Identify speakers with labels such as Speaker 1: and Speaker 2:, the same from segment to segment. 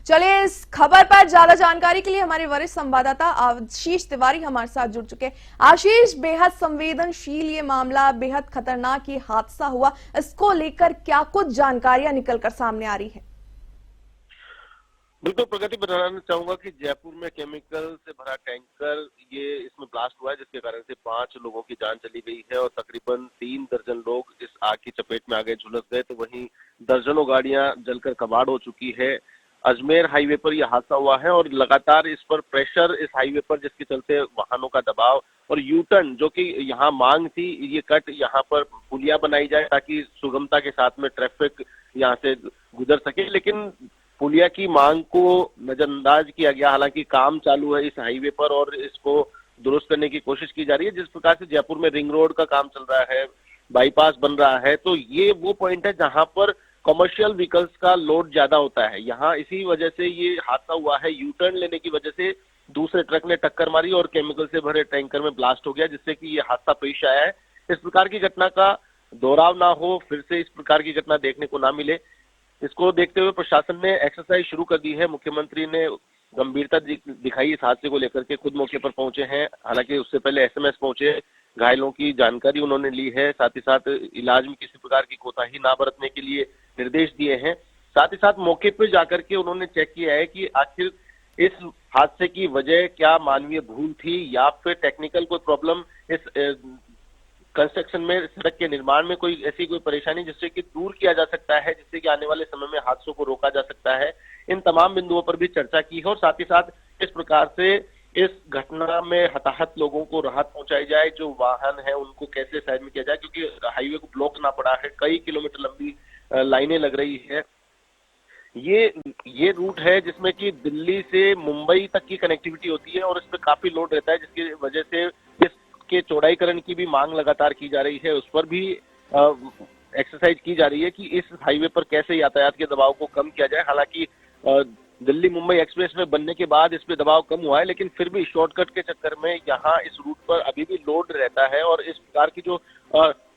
Speaker 1: चलिए, इस खबर पर ज्यादा जानकारी के लिए हमारे वरिष्ठ संवाददाता आशीष तिवारी हमारे साथ जुड़ चुके हैं। आशीष, बेहद संवेदनशील ये मामला, बेहद खतरनाक ये हादसा हुआ, इसको लेकर क्या कुछ जानकारियां निकलकर सामने आ रही है?
Speaker 2: बिल्कुल प्रगति, बताना चाहूंगा कि जयपुर में केमिकल से भरा टैंकर इसमें ब्लास्ट हुआ है, जिसके कारण से 5 लोगों की जान चली गई है और तकरीबन 3 दर्जन लोग इस आग की चपेट में आ गए, झुलस गए। तो वहीं दर्जनों गाड़ियां जलकर कबाड़ हो चुकी है। अजमेर हाईवे पर यह हादसा हुआ है और लगातार इस पर प्रेशर, इस हाईवे पर, जिसके चलते वाहनों का दबाव और यू टर्न, जो कि यहाँ मांग थी, ये कट यहाँ पर पुलिया बनाई जाए ताकि सुगमता के साथ में ट्रैफिक यहाँ से गुजर सके, लेकिन पुलिया की मांग को नजरअंदाज किया गया। हालांकि काम चालू है इस हाईवे पर और इसको दुरुस्त करने की कोशिश की जा रही है। जिस प्रकार से जयपुर में रिंग रोड का काम चल रहा है, बाईपास बन रहा है, तो ये वो पॉइंट है जहां पर कमर्शियल व्हीकल्स का लोड ज्यादा होता है। यहाँ इसी वजह से ये हादसा हुआ है। यू टर्न लेने की वजह से दूसरे ट्रक ने टक्कर मारी और केमिकल से भरे टैंकर में ब्लास्ट हो गया, जिससे कि ये हादसा पेश आया है। इस प्रकार की घटना का दोहराव ना हो, फिर से इस प्रकार की घटना देखने को ना मिले, इसको देखते हुए प्रशासन ने एक्सरसाइज शुरू कर दी है। मुख्यमंत्री ने गंभीरता दिखाई इस हादसे को लेकर के, खुद मौके पर पहुंचे हैं। हालांकि उससे पहले एसएमएस पहुंचे, घायलों की जानकारी उन्होंने ली है, साथ ही साथ इलाज में किसी प्रकार की कोताही ना बरतने के लिए निर्देश दिए हैं। साथ ही साथ मौके पर जाकर के उन्होंने चेक किया है कि आखिर इस हादसे की वजह क्या मानवीय भूल थी या फिर टेक्निकल कोई प्रॉब्लम, इस कंस्ट्रक्शन में, सड़क के निर्माण में कोई ऐसी कोई परेशानी जिससे कि दूर किया जा सकता है, जिससे कि आने वाले समय में हादसों को रोका जा सकता है। इन तमाम बिंदुओं पर भी चर्चा की है और साथ ही साथ इस प्रकार से इस घटना में हताहत लोगों को राहत पहुंचाई जाए, जो वाहन है उनको कैसे साइड में किया जाए, क्योंकि हाईवे को ब्लॉक करना पड़ा है, कई किलोमीटर लंबी लाइनें लग रही है। ये रूट है जिसमें कि दिल्ली से मुंबई तक की कनेक्टिविटी होती है और इस पर काफी लोड रहता है, जिसकी वजह से के चौड़ाईकरण की भी मांग लगातार की जा रही है। उस पर भी एक्सरसाइज की जा रही है कि इस हाईवे पर कैसे यातायात के दबाव को कम किया जाए। हालांकि दिल्ली मुंबई एक्सप्रेस वे बनने के बाद इस पे दबाव कम हुआ है, लेकिन फिर भी शॉर्टकट के चक्कर में यहाँ इस रूट पर अभी भी लोड रहता है और इस प्रकार की जो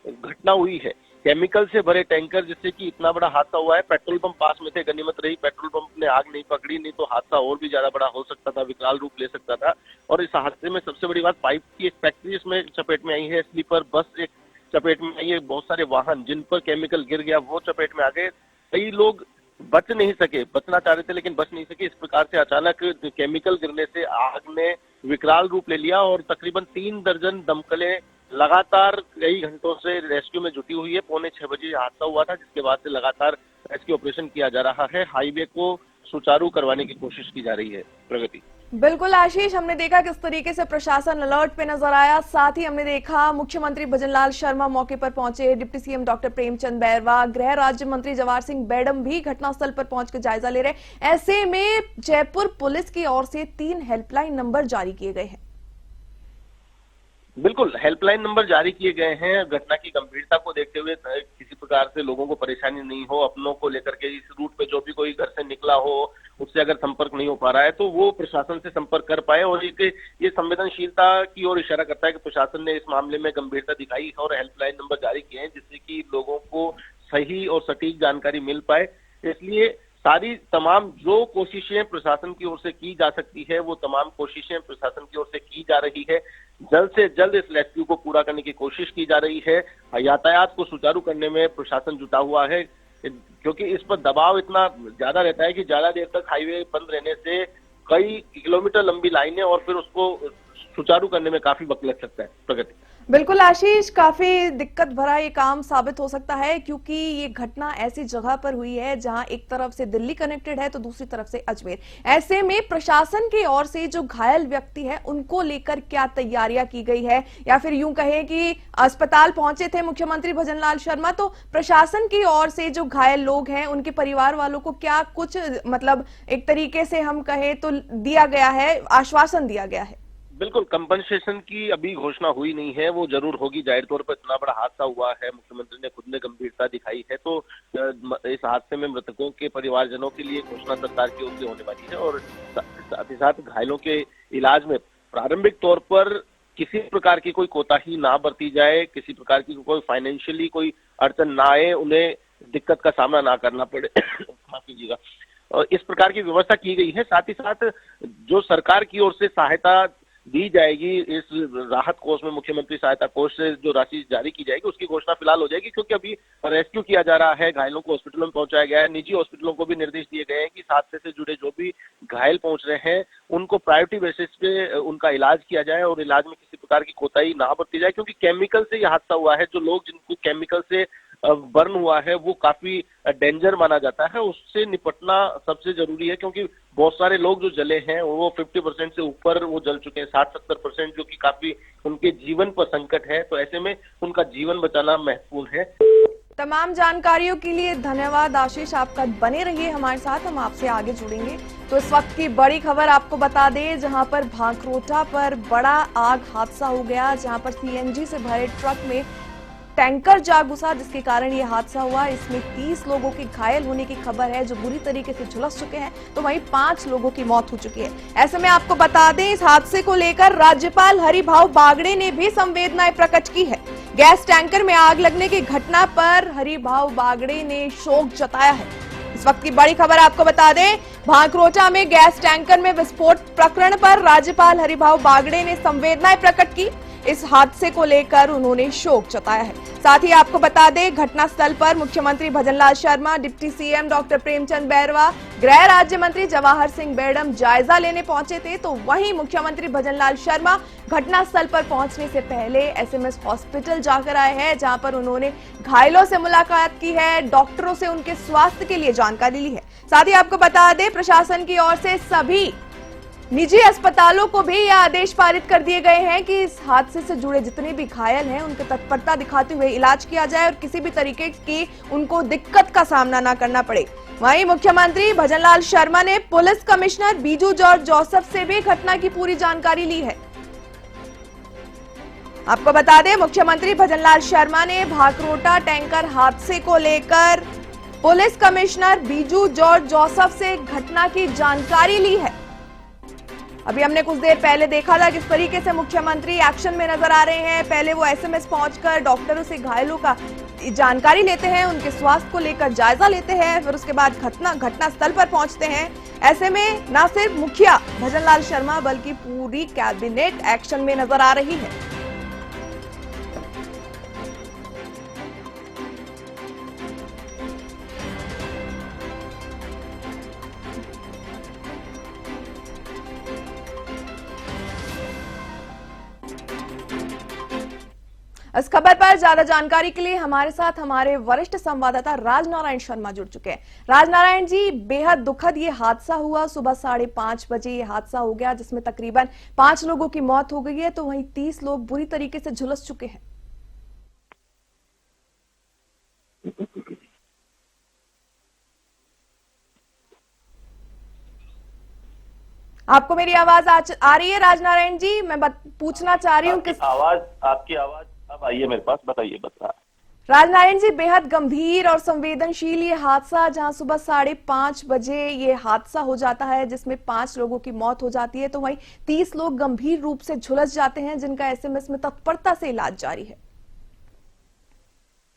Speaker 2: घटना हुई है, केमिकल से भरे टैंकर, जिससे कि इतना बड़ा हादसा हुआ है। पेट्रोल पंप पास में थे, गनीमत रही पेट्रोल पंप ने आग नहीं पकड़ी, नहीं तो हादसा और भी ज्यादा बड़ा हो सकता था, विकराल रूप ले सकता था। और इस हादसे में सबसे बड़ी बात, पाइप की एक फैक्ट्री इसमें चपेट में आई है, स्लीपर बस एक चपेट में आई है, बहुत सारे वाहन जिन पर केमिकल गिर गया वो चपेट में आ गए। कई लोग बच नहीं सके, बचना चाह रहे थे लेकिन बच नहीं सके। इस प्रकार से अचानक केमिकल गिरने से आग ने विकराल रूप ले लिया और तकरीबन 3 दर्जन दमकलें लगातार कई घंटों से रेस्क्यू में जुटी हुई है। 5:45 बजे हादसा हुआ था, जिसके बाद से लगातार रेस्क्यू ऑपरेशन किया जा रहा है। हाईवे को सुचारू करवाने की कोशिश की जा रही है। प्रगति।
Speaker 1: बिल्कुल आशीष, हमने देखा किस तरीके से प्रशासन अलर्ट पे नजर आया, साथ ही हमने देखा मुख्यमंत्री भजनलाल शर्मा मौके पर पहुंचे, deputy CM doctor Premchand Bairwa, गृह राज्य मंत्री जवाहर सिंह बेडम भी घटनास्थल पर पहुंचकर जायजा ले रहे। ऐसे में जयपुर पुलिस की ओर से 3 हेल्पलाइन नंबर जारी किए गए हैं।
Speaker 2: बिल्कुल, हेल्पलाइन नंबर जारी किए गए हैं। घटना की गंभीरता को देखते हुए किसी प्रकार से लोगों को परेशानी नहीं हो, अपनों को लेकर के इस रूट पे जो भी कोई घर से निकला हो, उससे अगर संपर्क नहीं हो पा रहा है तो वो प्रशासन से संपर्क कर पाए। और ये संवेदनशीलता की ओर इशारा करता है कि प्रशासन ने इस मामले में गंभीरता दिखाई है और हेल्पलाइन नंबर जारी किए हैं, जिससे कि लोगों को सही और सटीक जानकारी मिल पाए। इसलिए सारी तमाम जो कोशिशें प्रशासन की ओर से की जा सकती है, वो तमाम कोशिशें प्रशासन की ओर से की जा रही है। जल्द से जल्द इस रेस्क्यू को पूरा करने की कोशिश की जा रही है। यातायात को सुचारू करने में प्रशासन जुटा हुआ है, क्योंकि इस पर दबाव इतना ज्यादा रहता है कि ज्यादा देर तक हाईवे बंद रहने से कई किलोमीटर लंबी लाइनें और फिर उसको सुचारू करने में काफी वक्त लग सकता है। प्रगति।
Speaker 1: बिल्कुल आशीष, काफी दिक्कत भरा ये काम साबित हो सकता है, क्योंकि ये घटना ऐसी जगह पर हुई है जहां एक तरफ से दिल्ली कनेक्टेड है तो दूसरी तरफ से अजमेर। ऐसे में प्रशासन की ओर से जो घायल व्यक्ति है उनको लेकर क्या तैयारियां की गई है, या फिर यूं कहें कि अस्पताल पहुंचे थे मुख्यमंत्री भजनलाल शर्मा, तो प्रशासन की ओर से जो घायल लोग हैं उनके परिवार वालों को क्या कुछ, मतलब एक तरीके से हम कहें तो दिया गया है, आश्वासन दिया गया है?
Speaker 2: बिल्कुल, कंपनसेशन की अभी घोषणा हुई नहीं है, वो जरूर होगी। जाहिर तौर पर इतना बड़ा हादसा हुआ है, मुख्यमंत्री ने खुद ने गंभीरता दिखाई है, तो इस हादसे में मृतकों के परिवारजनों के लिए घोषणा सरकार की ओर से होने वाली है। और साथ ही साथ घायलों के इलाज में प्रारंभिक तौर पर किसी प्रकार की कोई कोताही ना बरती जाए, किसी प्रकार की कोई फाइनेंशियली कोई अड़चन ना आए, उन्हें दिक्कत का सामना ना करना पड़े माफ कीजिएगा, इस प्रकार की व्यवस्था की गई है। साथ ही साथ जो सरकार की ओर से सहायता दी जाएगी, इस राहत कोष में मुख्यमंत्री सहायता कोष से जो राशि जारी की जाएगी उसकी घोषणा फिलहाल हो जाएगी, क्योंकि अभी रेस्क्यू किया जा रहा है, घायलों को हॉस्पिटलों में पहुंचाया गया है। निजी हॉस्पिटलों को भी निर्देश दिए गए हैं कि इस हादसे से जुड़े जो भी घायल पहुंच रहे हैं उनको प्रायोरिटी बेसिस पे उनका इलाज किया जाए और इलाज में किसी प्रकार की कोताही ना बरती जाए, क्योंकि केमिकल से यह हादसा हुआ है। जो लोग जिनको केमिकल से बर्न हुआ है वो काफी डेंजर माना जाता है, उससे निपटना सबसे जरूरी है, क्योंकि बहुत सारे लोग जो जले हैं वो 50% से ऊपर वो जल चुके हैं, 60-70%, जो कि काफी उनके जीवन पर संकट है। तो ऐसे में उनका जीवन बचाना महत्वपूर्ण है।
Speaker 1: तमाम जानकारियों के लिए धन्यवाद आशीष, आपका बने रहिए हमारे साथ, हम आपसे आगे जुड़ेंगे। तो इस वक्त की बड़ी खबर आपको बता दें, जहां पर भांकरोटा पर बड़ा आग हादसा हो गया, जहां पर सीएनजी से भरे ट्रक में टैंकर जा घुसा, जिसके कारण ये हादसा हुआ। इसमें 30 लोगों के घायल होने की खबर है, जो बुरी तरीके से झुलस चुके हैं, तो वहीं 5 लोगों की मौत हो चुकी है। ऐसे में आपको बता दें, इस हादसे को लेकर राज्यपाल हरिभाऊ बागड़े ने भी संवेदनाएं प्रकट की है। गैस टैंकर में आग लगने की घटना पर हरिभाऊ बागड़े ने शोक जताया है। इस वक्त की बड़ी खबर आपको बता दें, भांकरोटा में गैस टैंकर में विस्फोट प्रकरण पर राज्यपाल हरिभाऊ बागड़े ने संवेदनाएं प्रकट की। इस हादसे को लेकर उन्होंने शोक जताया है। साथ ही आपको बता दें, घटनास्थल पर मुख्यमंत्री Bhajanlal Sharma, deputy CM doctor Premchand Bairwa, गृह राज्य मंत्री जवाहर सिंह बेड़म जायजा लेने पहुंचे थे। तो वहीं मुख्यमंत्री भजनलाल शर्मा घटनास्थल पर पहुंचने से पहले एसएमएस हॉस्पिटल जाकर आए हैं, जहां पर उन्होंने घायलों से मुलाकात की है, डॉक्टरों से उनके स्वास्थ्य के लिए जानकारी ली है। साथ ही आपको बता दें, प्रशासन की ओर से सभी निजी अस्पतालों को भी यह आदेश पारित कर दिए गए हैं कि इस हादसे से जुड़े जितने भी घायल हैं उनकी तत्परता दिखाते हुए इलाज किया जाए और किसी भी तरीके की उनको दिक्कत का सामना ना करना पड़े। वहीं मुख्यमंत्री भजनलाल शर्मा ने police commissioner Biju George Joseph से भी घटना की पूरी जानकारी ली है। आपको बता दें, मुख्यमंत्री भजनलाल शर्मा ने भांकरोटा टैंकर हादसे को लेकर police commissioner Biju George Joseph से घटना की जानकारी ली है। अभी हमने कुछ देर पहले देखा था किस तरीके से मुख्यमंत्री एक्शन में नजर आ रहे हैं। पहले वो एसएमएस पहुंचकर डॉक्टरों से घायलों का जानकारी लेते हैं, उनके स्वास्थ्य को लेकर जायजा लेते हैं, फिर उसके बाद घटनास्थल पर पहुंचते हैं। ऐसे में न सिर्फ मुखिया भजनलाल शर्मा बल्कि पूरी कैबिनेट एक्शन में नजर आ रही है। इस खबर पर ज्यादा जानकारी के लिए हमारे साथ हमारे वरिष्ठ संवाददाता राजनारायण शर्मा जुड़ चुके हैं। राजनारायण जी, बेहद दुखद ये हादसा हुआ, सुबह 5:30 बजे ये हादसा हो गया, जिसमें तकरीबन 5 लोगों की मौत हो गई है, तो वहीं 30 लोग बुरी तरीके से झुलस चुके हैं। आपको मेरी आवाज आ रही है राजनारायण जी? मैं पूछना चाह रही हूँ कि
Speaker 3: आपकी आवाज अब आई है मेरे पास, बताइए।
Speaker 1: राजनारायण जी, बेहद गंभीर और संवेदनशील ये हादसा, जहां सुबह 5:30 बजे ये हादसा हो जाता है, जिसमें 5 लोगों की मौत हो जाती है, तो वहीं 30 लोग गंभीर रूप से झुलस जाते हैं, जिनका एसएमएस में तत्परता से इलाज जारी है।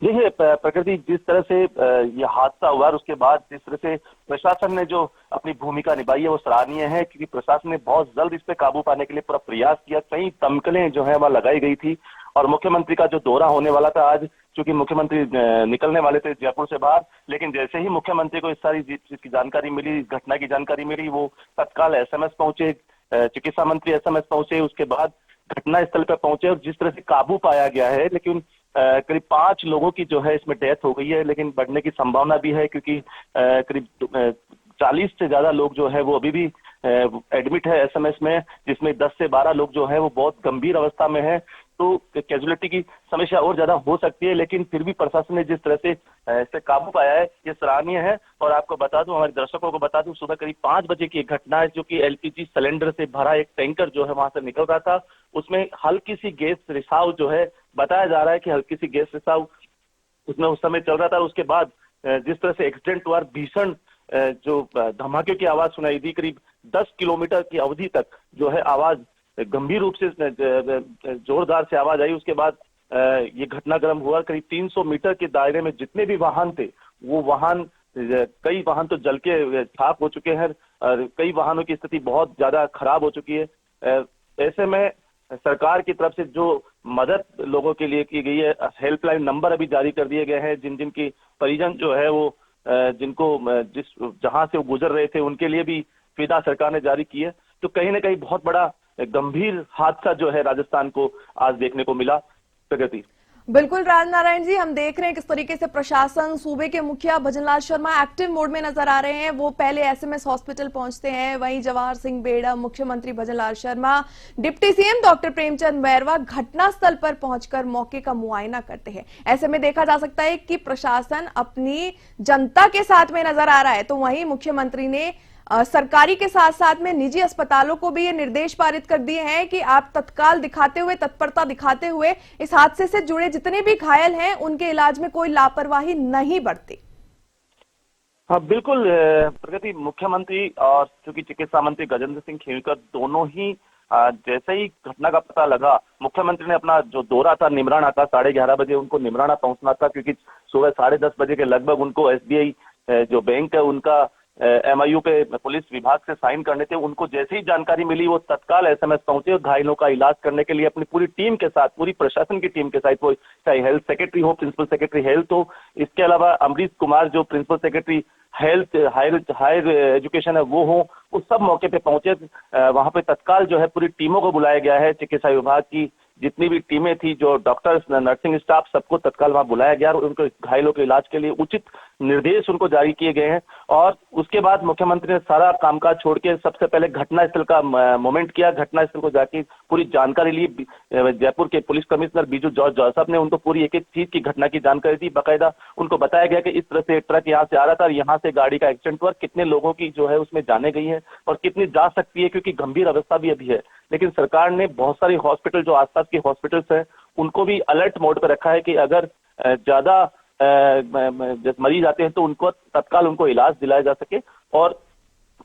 Speaker 3: देखिए प्रकृति, जिस तरह से यह हादसा हुआ और उसके बाद जिस तरह से प्रशासन ने जो अपनी भूमिका निभाई है वो सराहनीय है, क्योंकि प्रशासन ने बहुत जल्द इस पे काबू पाने के लिए पूरा प्रयास किया। कई दमकलें जो है वहां लगाई गई थी और मुख्यमंत्री का जो दौरा होने वाला था आज, चूंकि मुख्यमंत्री निकलने वाले थे जयपुर से बाहर, लेकिन जैसे ही मुख्यमंत्री को इस सारी चीज की जानकारी मिली, इस घटना की जानकारी मिली, वो तत्काल एसएमएस पहुंचे, चिकित्सा मंत्री एसएमएस पहुंचे, उसके बाद घटना स्थल पर पहुंचे और जिस तरह से काबू पाया गया है। लेकिन करीब 5 लोगों की जो है इसमें डेथ हो गई है, लेकिन बढ़ने की संभावना भी है, क्योंकि करीब 40 से ज्यादा लोग जो है वो अभी भी एडमिट है एसएमएस में, जिसमें 10 से 12 लोग जो है वो बहुत गंभीर अवस्था में है। तो कैजुअलिटी की समस्या और ज्यादा हो सकती है, लेकिन फिर भी प्रशासन ने जिस तरह से इस पे काबू पाया है ये सराहनीय है। और आपको बता दूं, हमारे दर्शकों को बता दूं, सुबह करीब 5 बजे की एक घटना है, जो कि एलपीजी सिलेंडर से भरा एक टैंकर जो है वहां से निकल रहा था, उसमें हल्की सी गैस रिसाव जो है, बताया जा रहा है कि हल्की सी गैस रिसाव उसमें उस समय चल रहा था। उसके बाद जिस तरह से एक्सीडेंट हुआ, भीषण जो धमाके की आवाज सुनाई दी, करीब 10 किलोमीटर की अवधि तक जो है आवाज गंभीर रूप से जोरदार से आवाज आई। उसके बाद ये घटनाक्रम हुआ। करीब 300 मीटर के दायरे में जितने भी वाहन थे वो वाहन कई वाहन तो जल के खाक हो चुके हैं और कई वाहनों की स्थिति बहुत ज्यादा खराब हो चुकी है। ऐसे में सरकार की तरफ से जो मदद लोगों के लिए की गई है, हेल्पलाइन नंबर अभी जारी कर दिए गए हैं, जिन जिन की परिजन जो है वो जिनको जिस जहां से वो गुजर रहे थे उनके लिए भी सुविधा सरकार ने जारी की है। तो कहीं ना कहीं बहुत बड़ा गंभीर हादसा जो है राजस्थान को आज देखने को मिला। प्रगति।
Speaker 1: बिल्कुल राजनारायण जी, हम देख रहे हैं किस तरीके से प्रशासन, सूबे के मुखिया भजनलाल शर्मा एक्टिव मोड में नजर आ रहे हैं। वो पहले एसएमएस हॉस्पिटल पहुंचते हैं, वहीं जवाहर सिंह बेड़ा, मुख्यमंत्री Bhajanlal Sharma, deputy CM doctor Premchand Bairwa घटनास्थल पर पहुंचकर मौके का मुआयना करते हैं। ऐसे में देखा जा सकता है कि प्रशासन अपनी जनता के साथ में नजर आ रहा है, तो वहीं मुख्यमंत्री ने सरकारी के साथ साथ में निजी अस्पतालों को भी ये निर्देश पारित कर दिए हैं कि आप तत्काल दिखाते हुए, तत्परता दिखाते हुए इस हादसे से जुड़े जितने भी घायल हैं उनके इलाज में कोई लापरवाही नहीं बरते।
Speaker 3: हाँ बिल्कुल प्रगति, मुख्यमंत्री और चूंकि चिकित्सा मंत्री गजेंद्र सिंह खेमकर दोनों ही जैसे ही घटना का पता लगा, मुख्यमंत्री ने अपना जो दौरा था निमराना का, 11:30 बजे उनको निमराना पहुंचना था, क्योंकि सुबह 10:30 बजे के लगभग उनको एसबीआई जो बैंक है उनका एमआईयू पे पुलिस विभाग से साइन करने थे। उनको जैसे ही जानकारी मिली वो तत्काल एसएमएस पहुंचे और घायलों का इलाज करने के लिए अपनी पूरी टीम के साथ, पूरी प्रशासन की टीम के साथ, वो चाहे हेल्थ सेक्रेटरी हो, प्रिंसिपल सेक्रेटरी हेल्थ हो, इसके अलावा अमरीश कुमार जो principal secretary health higher education है वो हो, उस सब मौके पे पहुंचे। वहां पे तत्काल जो है पूरी टीमों को बुलाया गया है, चिकित्सा विभाग की जितनी भी टीमें थी, जो डॉक्टर्स, नर्सिंग स्टाफ, सबको तत्काल वहां बुलाया गया और उनको घायलों के इलाज के लिए उचित निर्देश उनको जारी किए गए हैं। और उसके बाद मुख्यमंत्री ने सारा कामकाज छोड़ के सबसे पहले घटनास्थल का मोमेंट किया। घटनास्थल को जाके पूरी जानकारी ली। जयपुर के police commissioner Biju George Joseph ने उनको पूरी एक एक चीज की घटना की जानकारी दी। बाकायदा उनको बताया गया कि इस तरह से ट्रक यहाँ से आ रहा था और यहाँ से गाड़ी का एक्सीडेंट हुआ, कितने लोगों की जो है उसमें जाने गई है और कितनी जा सकती है, क्योंकि गंभीर अवस्था भी अभी है। लेकिन सरकार ने बहुत सारी हॉस्पिटल, जो आसपास के हॉस्पिटल्स हैं, उनको भी अलर्ट मोड पर रखा है कि अगर ज्यादा मरीज आते हैं तो उनको तत्काल उनको इलाज दिलाया जा सके। और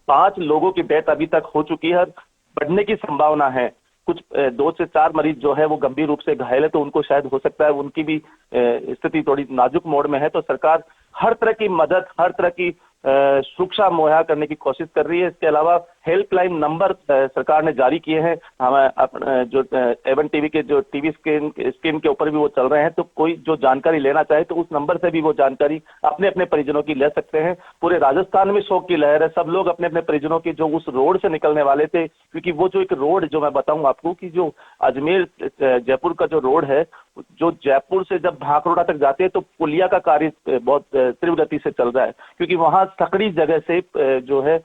Speaker 3: 5 लोगों की डेथ अभी तक हो चुकी है, बढ़ने की संभावना है। कुछ 2 से 4 मरीज जो है वो गंभीर रूप से घायल है, तो उनको शायद हो सकता है उनकी भी स्थिति थोड़ी नाजुक मोड में है। तो सरकार हर तरह की मदद, हर तरह की सुरक्षा मुहैया करने की कोशिश कर रही है। इसके अलावा हेल्पलाइन नंबर सरकार ने जारी किए हैं। हम जो एवन टीवी के जो टीवी स्क्रीन के ऊपर भी वो चल रहे हैं, तो कोई जो जानकारी लेना चाहे तो उस नंबर से भी वो जानकारी अपने अपने परिजनों की ले सकते हैं। पूरे राजस्थान में शोक की लहर है। सब लोग अपने अपने परिजनों की जो उस रोड से निकलने वाले थे, क्योंकि वो जो एक रोड, जो मैं बताऊं आपको कि जो अजमेर जयपुर का जो रोड है, जो जयपुर से जब भाखरोड़ा तक जाते हैं तो पुलिया का कार्य बहुत तीव्र गति से चल रहा है, क्योंकि वहां सकड़ी जगह से जो है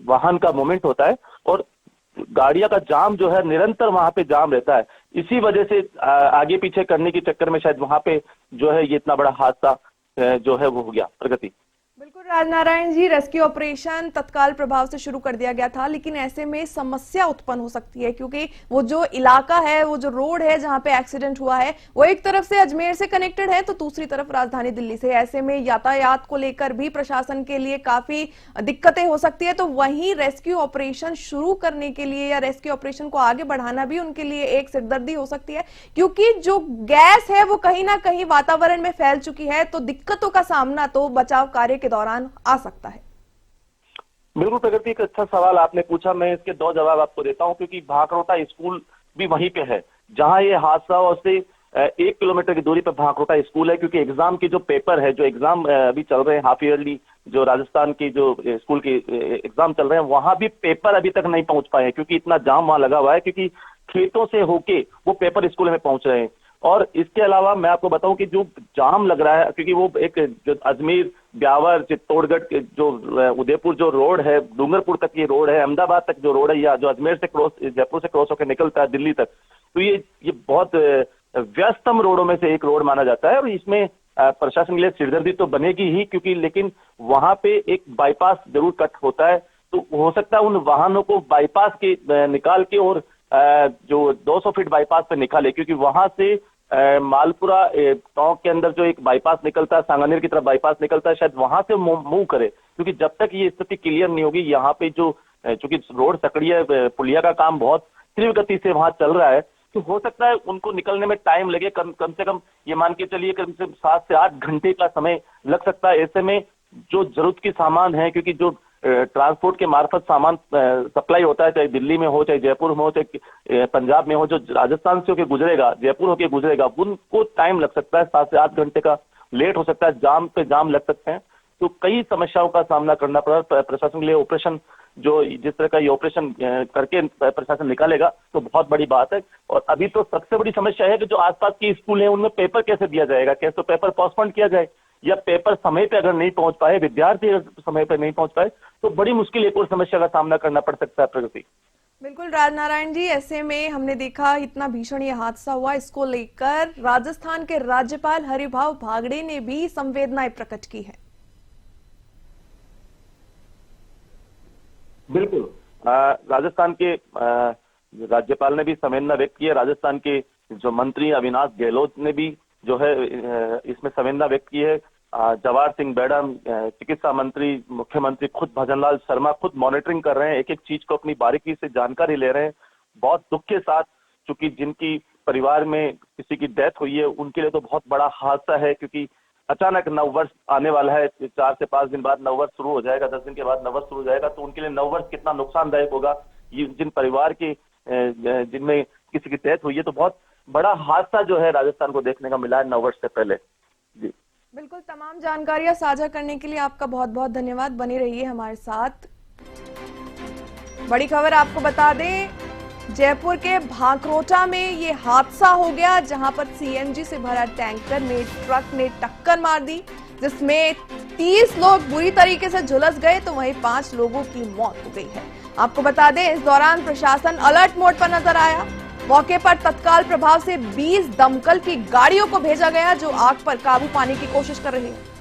Speaker 3: वाहन का मूवमेंट होता है और गाड़ियां का जाम जो है निरंतर वहां पे जाम रहता है। इसी वजह से आगे पीछे करने के चक्कर में शायद वहां पे जो है ये इतना बड़ा हादसा जो है वो हो गया। प्रगति।
Speaker 1: बिल्कुल राजनारायण जी, रेस्क्यू ऑपरेशन तत्काल प्रभाव से शुरू कर दिया गया था, लेकिन ऐसे में समस्या उत्पन्न हो सकती है, क्योंकि वो जो इलाका है, वो जो रोड है जहां पे एक्सीडेंट हुआ है, वो एक तरफ से अजमेर से कनेक्टेड है तो दूसरी तरफ राजधानी दिल्ली से। ऐसे में यातायात को लेकर भी प्रशासन के लिए काफी दिक्कतें हो सकती है। तो वहीं रेस्क्यू ऑपरेशन शुरू करने के लिए या रेस्क्यू ऑपरेशन को आगे बढ़ाना भी उनके लिए एक सिरदर्दी हो सकती है, क्योंकि जो गैस है वो कहीं ना कहीं वातावरण में फैल चुकी है, तो दिक्कतों का सामना तो बचाव कार्य के दौरान आ सकता है।
Speaker 3: बिल्कुल प्रगति, एक अच्छा सवाल आपने पूछा। मैं इसके 2 जवाब आपको देता हूं, क्योंकि भाखरोटा स्कूल भी वहीं पे है जहां ये हादसा हुआ। उससे 1 किलोमीटर की दूरी पर भाखरोटा स्कूल है, क्योंकि एग्जाम की जो पेपर है, जो एग्जाम अभी चल रहे हैं, हाफ ईयरली जो राजस्थान की जो स्कूल के एग्जाम चल रहे हैं, वहां भी पेपर अभी तक नहीं पहुंच पाए हैं, क्योंकि इतना जाम वहां लगा हुआ है, क्योंकि खेतों से होके वो पेपर स्कूल में पहुंच रहे हैं। और इसके अलावा मैं आपको बताऊं कि जो जाम लग रहा है, क्योंकि वो एक जो अजमेर, ब्यावर, चित्तौड़गढ़ के जो उदयपुर जो रोड है, डूंगरपुर तक ये रोड है, अहमदाबाद तक जो रोड है, या जो अजमेर से जयपुर से क्रॉस होकर निकलता है दिल्ली तक, तो ये बहुत व्यस्तम रोडों में से एक रोड माना जाता है। और इसमें प्रशासन के लिए सिरदर्दी तो बनेगी ही, क्योंकि लेकिन वहां पे एक बाईपास जरूर कट होता है, तो हो सकता है उन वाहनों को बाईपास के निकाल के और जो 200 फीट बाईपास पे निकाले, क्योंकि वहां से मालपुरा टोंक के अंदर जो एक बाईपास निकलता है, सांगानेर की तरफ बाईपास निकलता है, शायद वहां से मूव करे, क्योंकि जब तक ये स्थिति क्लियर नहीं होगी, यहाँ पे जो चूंकि रोड सकड़िया पुलिया का काम बहुत तीव्र गति से वहां चल रहा है, तो हो सकता है उनको निकलने में टाइम लगे। कम से कम ये मान के चलिए कम से 7 से 8 घंटे का समय लग सकता है। ऐसे में जो जरूरत की सामान है, क्योंकि जो ट्रांसपोर्ट के मार्फत सामान सप्लाई होता है, चाहे दिल्ली में हो, चाहे जयपुर में हो, चाहे पंजाब में हो, जो राजस्थान से होके गुजरेगा, जयपुर होके गुजरेगा, उनको टाइम लग सकता है, 7 से 8 घंटे का लेट हो सकता है, जाम पे जाम लग सकते हैं। तो कई समस्याओं का सामना करना पड़ा प्रशासन के लिए। ऑपरेशन जो जिस तरह का ये ऑपरेशन करके प्रशासन निकालेगा तो बहुत बड़ी बात है। और अभी तो सबसे बड़ी समस्या है कि जो आसपास के स्कूल हैं उनमें पेपर कैसे दिया जाएगा, कैसे तो पेपर पोस्टपोन किया जाए, या पेपर समय पे अगर नहीं पहुंच पाए, विद्यार्थी अगर समय पे नहीं पहुंच पाए तो बड़ी मुश्किल एक और समस्या का सामना करना पड़ सकता है। प्रगति
Speaker 1: बिल्कुल राजनारायण जी, ऐसे में हमने देखा इतना भीषण ये हादसा हुआ, इसको लेकर राजस्थान के राज्यपाल हरिभाऊ बागड़े ने भी संवेदनाएं प्रकट की है।
Speaker 3: बिल्कुल, राजस्थान के राज्यपाल ने भी संवेदना व्यक्त की है। राजस्थान के जो मंत्री अविनाश गहलोत ने भी जो है इसमें संवेदना व्यक्त की है। जवाहर सिंह बेडम, चिकित्सा मंत्री, मुख्यमंत्री खुद भजनलाल शर्मा खुद मॉनिटरिंग कर रहे हैं, एक एक चीज को अपनी बारीकी से जानकारी ले रहे हैं। बहुत दुख के साथ, चूंकि जिनकी परिवार में किसी की डेथ हुई है उनके लिए तो बहुत बड़ा हादसा है, क्योंकि अचानक नववर्ष आने वाला है, 4 से 5 दिन बाद नववर्ष शुरू हो जाएगा, 10 दिन के बाद नववर्ष शुरू हो जाएगा, तो उनके लिए नववर्ष कितना नुकसानदायक होगा। ये जिन परिवार के जिनमें किसी की डेथ हुई है, तो बहुत बड़ा हादसा जो है राजस्थान को देखने का मिला है नववर्ष से पहले। जी
Speaker 1: बिल्कुल, तमाम जानकारियां साझा करने के लिए आपका बहुत बहुत धन्यवाद। बने रहिए हमारे साथ। बड़ी खबर आपको बता दें, जयपुर के भांकरोटा में ये हादसा हो गया, जहां पर सीएनजी से भरा टैंकर में ट्रक ने टक्कर मार दी, जिसमें 30 लोग बुरी तरीके से झुलस गए, तो वहीं 5 लोगों की मौत हो गई है। आपको बता दें, इस दौरान प्रशासन अलर्ट मोड पर नजर आया। मौके पर तत्काल प्रभाव से 20 दमकल की गाड़ियों को भेजा गया, जो आग पर काबू पाने की कोशिश कर रही है।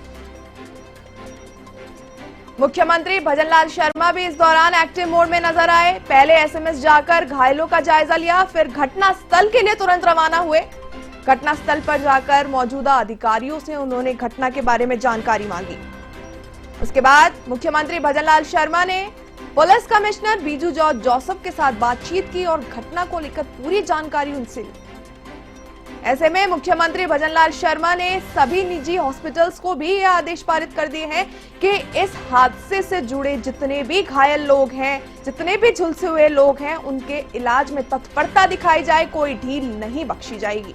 Speaker 1: मुख्यमंत्री भजनलाल शर्मा भी इस दौरान एक्टिव मोड में नजर आए। पहले एसएमएस जाकर घायलों का जायजा लिया, फिर घटनास्थल के लिए तुरंत रवाना हुए। घटनास्थल पर जाकर मौजूदा अधिकारियों से उन्होंने घटना के बारे में जानकारी मांगी। उसके बाद मुख्यमंत्री भजनलाल शर्मा ने police commissioner Biju George Joseph के साथ बातचीत की और घटना को लेकर पूरी जानकारी उनसे ली। ऐसे में मुख्यमंत्री भजनलाल शर्मा ने सभी निजी हॉस्पिटल्स को भी यह आदेश पारित कर दिए हैं कि इस हादसे से जुड़े जितने भी घायल लोग हैं, जितने भी झुलसे हुए लोग हैं, उनके इलाज में तत्परता दिखाई जाए, कोई ढील नहीं बख्शी जाएगी।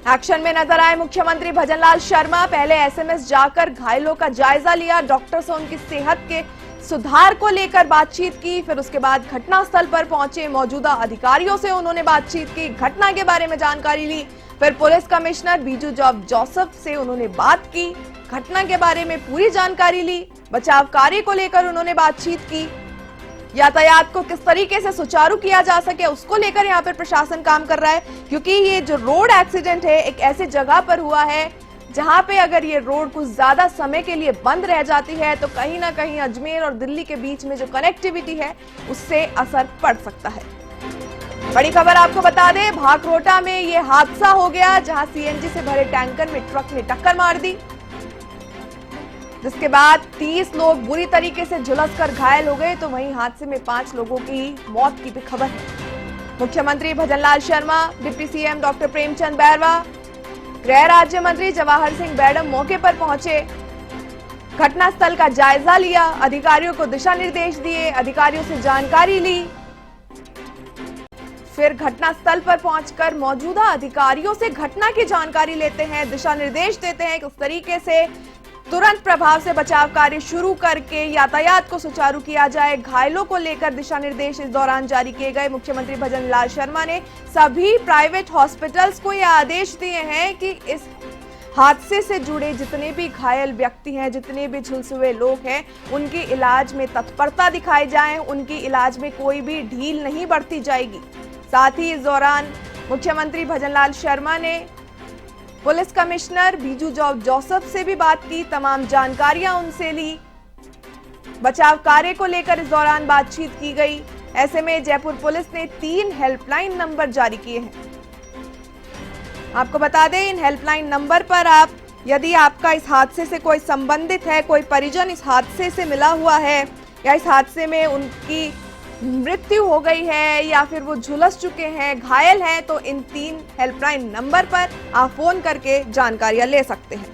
Speaker 1: एक्शन में नजर आए मुख्यमंत्री भजनलाल शर्मा। पहले एसएमएस जाकर घायलों का जायजा लिया, डॉक्टर से उनकी सेहत के सुधार को लेकर बातचीत की, फिर उसके बाद घटनास्थल पर पहुंचे मौजूदा अधिकारियों से उन्होंने बातचीत की, घटना के बारे में जानकारी ली, फिर police commissioner Biju George Joseph से उन्होंने बात की, घटना के बारे में पूरी जानकारी ली, बचाव कार्य को लेकर उन्होंने बातचीत की, यातायात को किस तरीके से सुचारू किया जा सके उसको लेकर यहाँ पर प्रशासन काम कर रहा है, क्योंकि ये जो रोड एक्सीडेंट है एक ऐसी जगह पर हुआ है जहां पे अगर ये रोड कुछ ज्यादा समय के लिए बंद रह जाती है तो कहीं ना कहीं अजमेर और दिल्ली के बीच में जो कनेक्टिविटी है उससे असर पड़ सकता है। बड़ी खबर आपको बता दें, भांकरोटा में ये हादसा हो गया, जहां सीएनजी से भरे टैंकर में ट्रक ने टक्कर मार दी, जिसके बाद 30 लोग बुरी तरीके से झुलसकर घायल हो गए, तो वहीं हादसे में 5 लोगों की मौत की भी खबर है। मुख्यमंत्री Bhajanlal Sharma, deputy CM doctor Premchand Bairwa, गृह राज्य मंत्री जवाहर सिंह बेडम मौके पर पहुंचे, घटनास्थल का जायजा लिया, अधिकारियों को दिशा निर्देश दिए, अधिकारियों से जानकारी ली, फिर घटनास्थल पर पहुंचकर मौजूदा अधिकारियों से घटना की जानकारी लेते हैं, दिशा निर्देश देते हैं कि उस तरीके से तुरंत प्रभाव से बचाव कार्य शुरू करके यातायात को सुचारू किया जाए। घायलों को लेकर दिशा निर्देश इस दौरान जारी किए गए। मुख्यमंत्री भजनलाल शर्मा ने सभी प्राइवेट हॉस्पिटल्स को यह आदेश दिए हैं कि इस हादसे से जुड़े जितने भी घायल व्यक्ति हैं, जितने भी झुलसे हुए लोग हैं, उनके इलाज में तत्परता दिखाई जाए, उनकी इलाज में कोई भी ढील नहीं बरती जाएगी। साथ ही इस दौरान मुख्यमंत्री भजनलाल शर्मा ने police commissioner Biju George Joseph से भी बात की, तमाम जानकारियां उनसे ली, बचाव कार्य को लेकर इस दौरान बातचीत की गई। ऐसे में जयपुर पुलिस ने 3 हेल्पलाइन नंबर जारी किए हैं। आपको बता दें, इन हेल्पलाइन नंबर पर आप, यदि आपका इस हादसे से कोई संबंधित है, कोई परिजन इस हादसे से मिला हुआ है या इस हादसे में उनकी मृत्यु हो गई है या फिर वो झुलस चुके हैं, घायल हैं, तो इन 3 हेल्पलाइन नंबर पर आप फोन करके जानकारियां ले सकते हैं।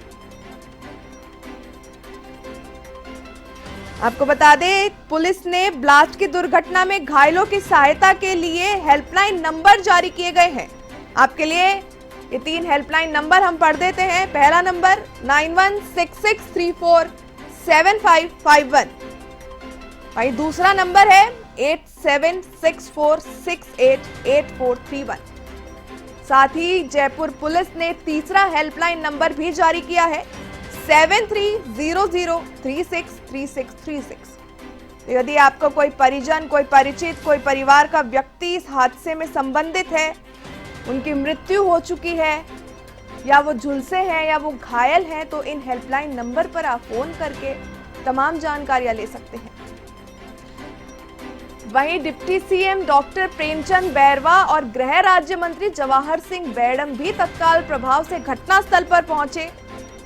Speaker 1: आपको बता दें, पुलिस ने ब्लास्ट की दुर्घटना में घायलों की सहायता के लिए हेल्पलाइन नंबर जारी किए गए हैं। आपके लिए ये 3 हेल्पलाइन नंबर हम पढ़ देते हैं। पहला नंबर 9166347551। वहीं दूसरा नंबर है 8764688431। साथ ही जयपुर पुलिस ने तीसरा हेल्पलाइन नंबर भी जारी किया है 7300363636। यदि आपको कोई परिजन, कोई परिचित, कोई परिवार का व्यक्ति इस हादसे में संबंधित है, उनकी मृत्यु हो चुकी है, या वो झुलसे हैं या वो घायल हैं, तो इन हेल्पलाइन नंबर पर आप फोन करके तमाम जानकारियां ले सकते हैं। वहीं deputy CM doctor Premchand Bairwa और गृह राज्य मंत्री जवाहर सिंह बेड़म भी तत्काल प्रभाव से घटनास्थल पर पहुंचे,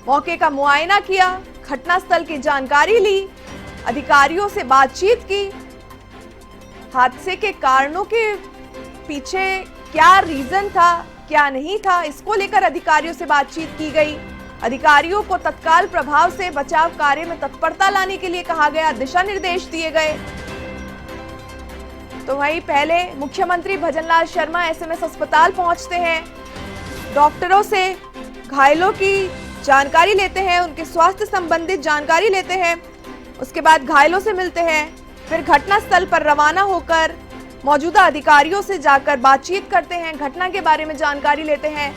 Speaker 1: मौके का मुआयना किया, घटनास्थल की जानकारी ली, अधिकारियों से बातचीत की। हादसे के कारणों के पीछे क्या रीजन था, क्या नहीं था, इसको लेकर अधिकारियों से बातचीत की गई। अधिकारियों को तत्काल प्रभाव से बचाव कार्य में तत्परता लाने के लिए कहा गया, दिशा निर्देश दिए गए। तो वहीं पहले मुख्यमंत्री भजनलाल शर्मा एसएमएस अस्पताल पहुंचते हैं, डॉक्टरों से घायलों की जानकारी लेते हैं, उनके स्वास्थ्य संबंधित जानकारी लेते हैं। उसके बाद घायलों से मिलते हैं, फिर घटनास्थल पर रवाना होकर मौजूदा अधिकारियों से जाकर बातचीत करते हैं, घटना के बारे में जानकारी लेते हैं,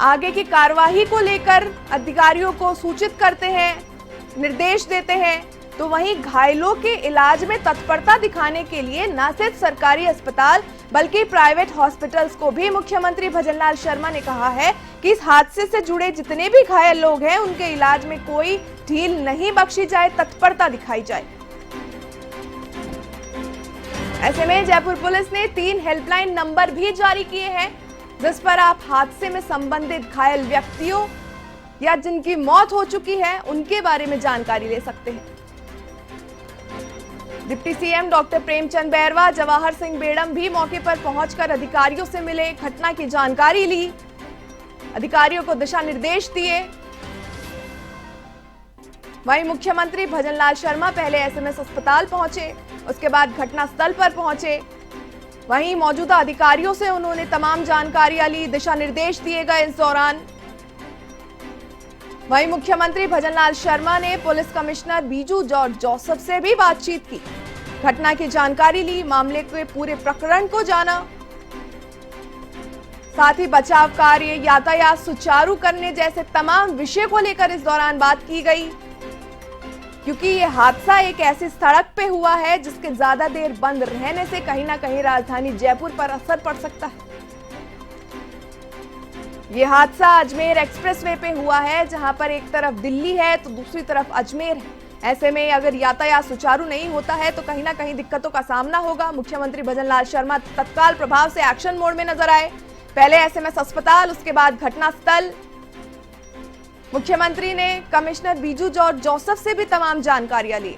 Speaker 1: आगे की कार्यवाही को लेकर अधिकारियों को सूचित करते हैं, निर्देश देते हैं। तो वहीं घायलों के इलाज में तत्परता दिखाने के लिए न सिर्फ सरकारी अस्पताल बल्कि प्राइवेट हॉस्पिटल्स को भी मुख्यमंत्री भजनलाल शर्मा ने कहा है कि इस हादसे से जुड़े जितने भी घायल लोग हैं उनके इलाज में कोई ढील नहीं बख्शी जाए, तत्परता दिखाई जाए। ऐसे में जयपुर पुलिस ने 3 हेल्पलाइन नंबर भी जारी किए हैं, जिस पर आप हादसे में संबंधित घायल व्यक्तियों या जिनकी मौत हो चुकी है उनके बारे में जानकारी ले सकते हैं। Deputy CM doctor Premchand Bairwa, Jawahar Singh Bedam भी मौके पर पहुंचकर अधिकारियों से मिले, घटना की जानकारी ली, अधिकारियों को दिशा निर्देश दिए। वहीं मुख्यमंत्री भजनलाल शर्मा पहले एसएमएस अस्पताल पहुंचे, उसके बाद घटनास्थल पर पहुंचे। वहीं मौजूदा अधिकारियों से उन्होंने तमाम जानकारियां ली, दिशा निर्देश दिए गए इस दौरान। वहीं मुख्यमंत्री भजनलाल शर्मा ने police commissioner Biju George Joseph से भी बातचीत की, घटना की जानकारी ली, मामले के पूरे प्रकरण को जाना, साथ ही बचाव कार्य, यातायात सुचारू करने जैसे तमाम विषय को लेकर इस दौरान बात की गई, क्योंकि ये हादसा एक ऐसी सड़क पे हुआ है जिसके ज्यादा देर बंद रहने से कहीं ना कहीं राजधानी जयपुर पर असर पड़ सकता है। ये हादसा अजमेर एक्सप्रेसवे पे हुआ है, जहां पर एक तरफ दिल्ली है तो दूसरी तरफ अजमेर है। ऐसे में अगर यातायात सुचारू नहीं होता है तो कहीं ना कहीं दिक्कतों का सामना होगा। मुख्यमंत्री भजनलाल शर्मा तत्काल प्रभाव से एक्शन मोड में नजर आए, पहले एसएमएस अस्पताल, उसके बाद घटनास्थल। मुख्यमंत्री ने कमिश्नर बीजू जॉर्ज जोसेफ से भी तमाम जानकारियां ली।